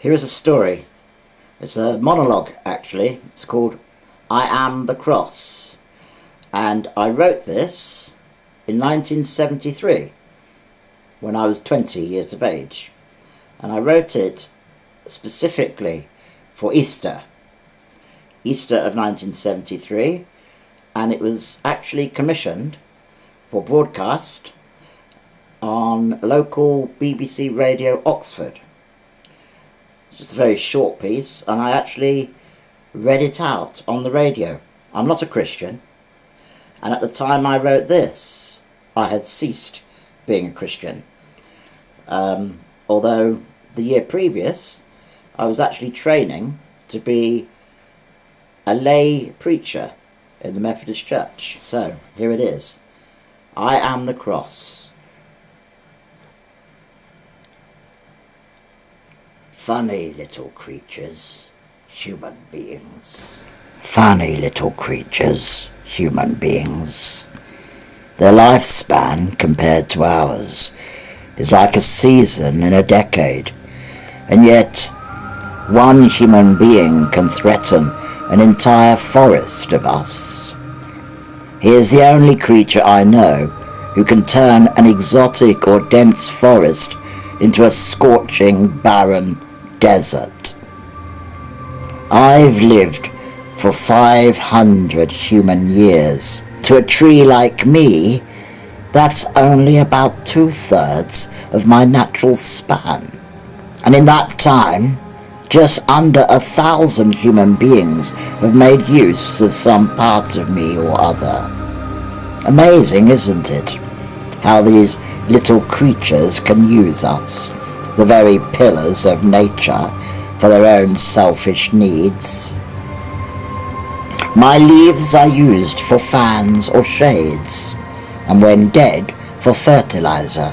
Here is a story. It's a monologue, actually. It's called I Am the Cross. And I wrote this in 1973, when I was 20 years of age. And I wrote it specifically for Easter of 1973, and it was actually commissioned for broadcast on local BBC Radio Oxford. It's just a very short piece, and I actually read it out on the radio. I'm not a Christian, and at the time I wrote this, I had ceased being a Christian. Although the year previous, I was actually training to be a lay preacher in the Methodist Church. So, here it is. I am the cross. Funny little creatures, human beings. Funny little creatures, human beings. Their lifespan, compared to ours, is like a season in a decade, and yet one human being can threaten an entire forest of us. He is the only creature I know who can turn an exotic or dense forest into a scorching, barren desert. I've lived for 500 human years. To a tree like me, that's only about 2/3 of my natural span. And in that time, just under 1,000 human beings have made use of some part of me or other. Amazing, isn't it, how these little creatures can use us, the very pillars of nature, for their own selfish needs. My leaves are used for fans or shades, and when dead, for fertilizer.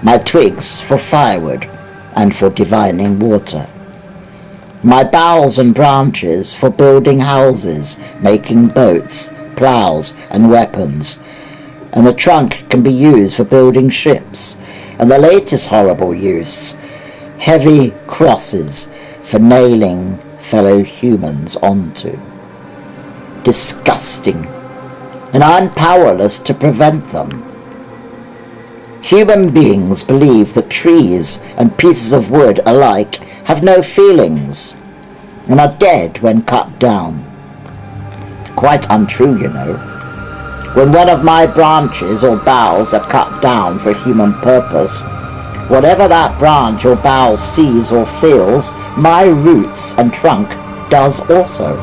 My twigs for firewood and for divining water. My boughs and branches for building houses, making boats, ploughs and weapons, and the trunk can be used for building ships, and the latest horrible use, heavy crosses for nailing fellow humans onto. Disgusting, and I'm powerless to prevent them. Human beings believe that trees and pieces of wood alike have no feelings and are dead when cut down. Quite untrue, you know. When one of my branches or boughs are cut down for human purpose, whatever that branch or bough sees or feels, my roots and trunk does also.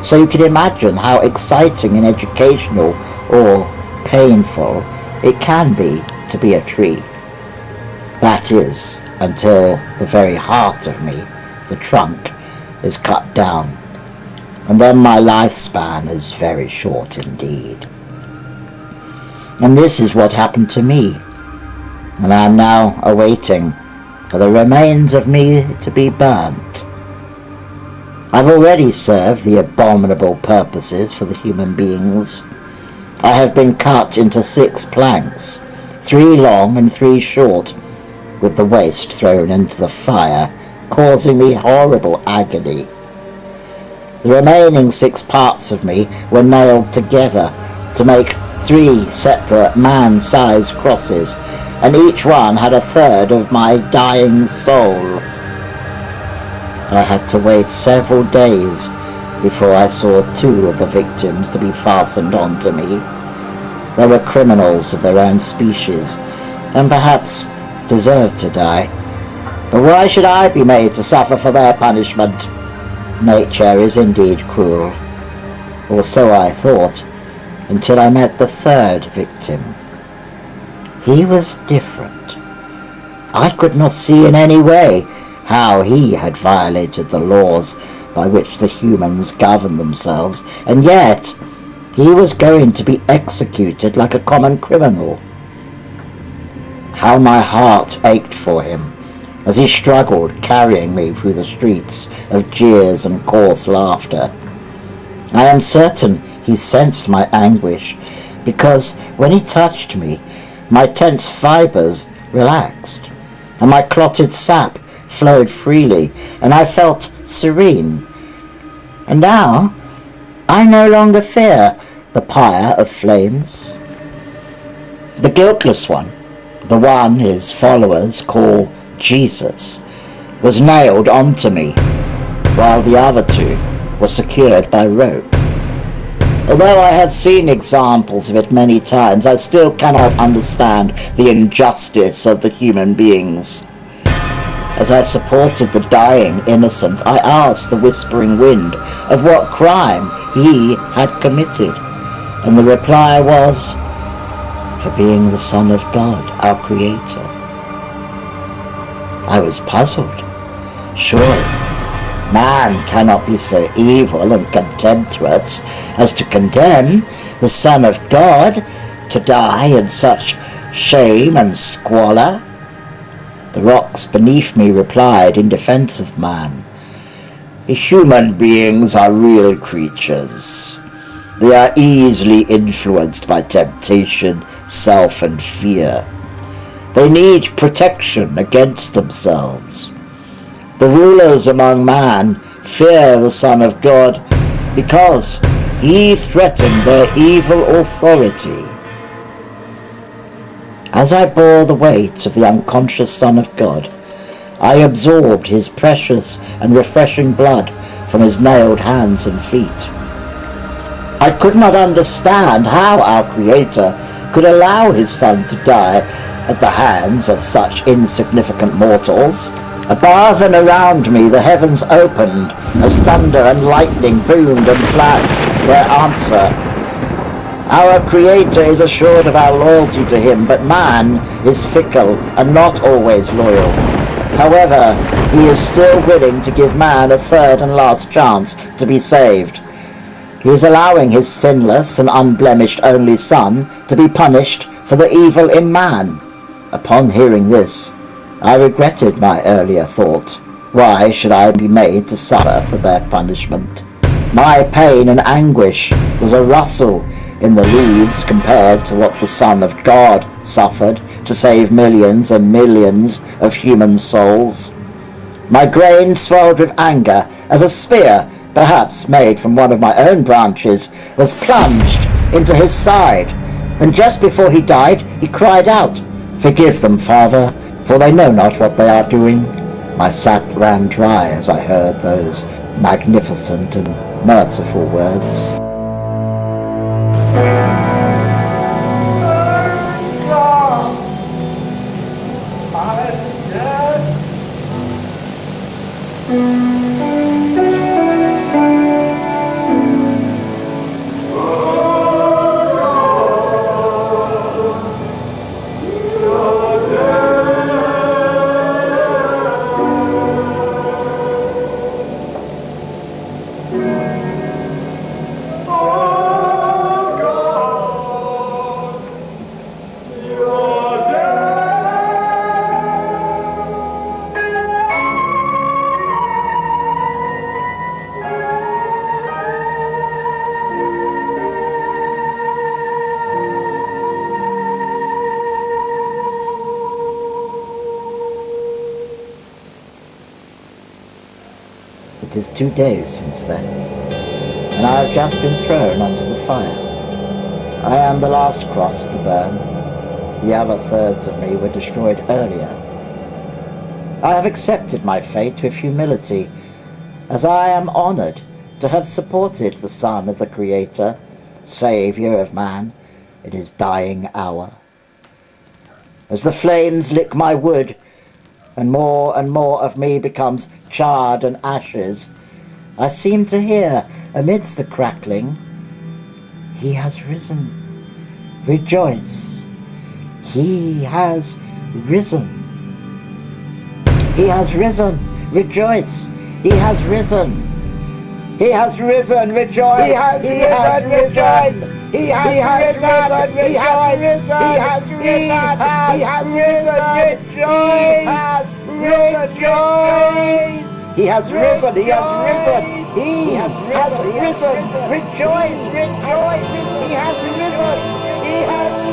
So you can imagine how exciting and educational or painful it can be to be a tree. That is, until the very heart of me, the trunk, is cut down, and then my lifespan is very short indeed. And this is what happened to me, and I am now awaiting for the remains of me to be burnt. I've already served the abominable purposes for the human beings. I have been cut into 6 planks, 3 long and 3 short, with the waste thrown into the fire, causing me horrible agony. The remaining 6 parts of me were nailed together to make 3 separate man-sized crosses, and each one had 1/3 of my dying soul. I had to wait several days before I saw 2 of the victims to be fastened onto me. They were criminals of their own species, and perhaps deserved to die. But why should I be made to suffer for their punishment? Nature is indeed cruel, or so I thought, until I met the 3rd victim. He was different. I could not see in any way how he had violated the laws by which the humans govern themselves, and yet he was going to be executed like a common criminal. How my heart ached for him as he struggled, carrying me through the streets of jeers and coarse laughter. I am certain he sensed my anguish, because when he touched me, my tense fibers relaxed, and my clotted sap flowed freely, and I felt serene. And now I no longer fear the pyre of flames. The guiltless one, the one his followers call Jesus, was nailed onto me, while the other two were secured by rope. Although I have seen examples of it many times, I still cannot understand the injustice of the human beings. As I supported the dying innocent, I asked the whispering wind of what crime he had committed, and the reply was, for being the Son of God, our Creator. I was puzzled. Surely, man cannot be so evil and contemptuous as to condemn the Son of God to die in such shame and squalor. The rocks beneath me replied in defense of man, human beings are real creatures. They are easily influenced by temptation, self, and fear. They need protection against themselves. The rulers among man fear the Son of God because he threatened their evil authority. As I bore the weight of the unconscious Son of God, I absorbed his precious and refreshing blood from his nailed hands and feet. I could not understand how our Creator could allow his Son to die at the hands of such insignificant mortals. Above and around me the heavens opened as thunder and lightning boomed and flashed their answer. Our Creator is assured of our loyalty to him, but man is fickle and not always loyal. However, he is still willing to give man a third and last chance to be saved. He is allowing his sinless and unblemished only Son to be punished for the evil in man. Upon hearing this, I regretted my earlier thought. Why should I be made to suffer for their punishment? My pain and anguish was a rustle in the leaves compared to what the Son of God suffered to save millions and millions of human souls. My brain swelled with anger as a spear, perhaps made from one of my own branches, was plunged into his side, and just before he died he cried out, "Forgive them, Father, for they know not what they are doing." My sap ran dry as I heard those magnificent and merciful words. It is 2 days since then, and I have just been thrown onto the fire. I am the last cross to burn. The other thirds of me were destroyed earlier. I have accepted my fate with humility, as I am honored to have supported the Son of the Creator, Savior of man, in his dying hour. As the flames lick my wood, and more of me becomes charred and ashes, I seem to hear, amidst the crackling, "He has risen. Rejoice. He has risen. He has risen. Rejoice. He has risen. He has risen. Rejoice. He has risen. Rejoice. He has risen. He has risen. He has risen. He has risen. Rejoice. Rejoice. He has risen. He has risen. He has risen. Rejoice. Rejoice. He has risen. He has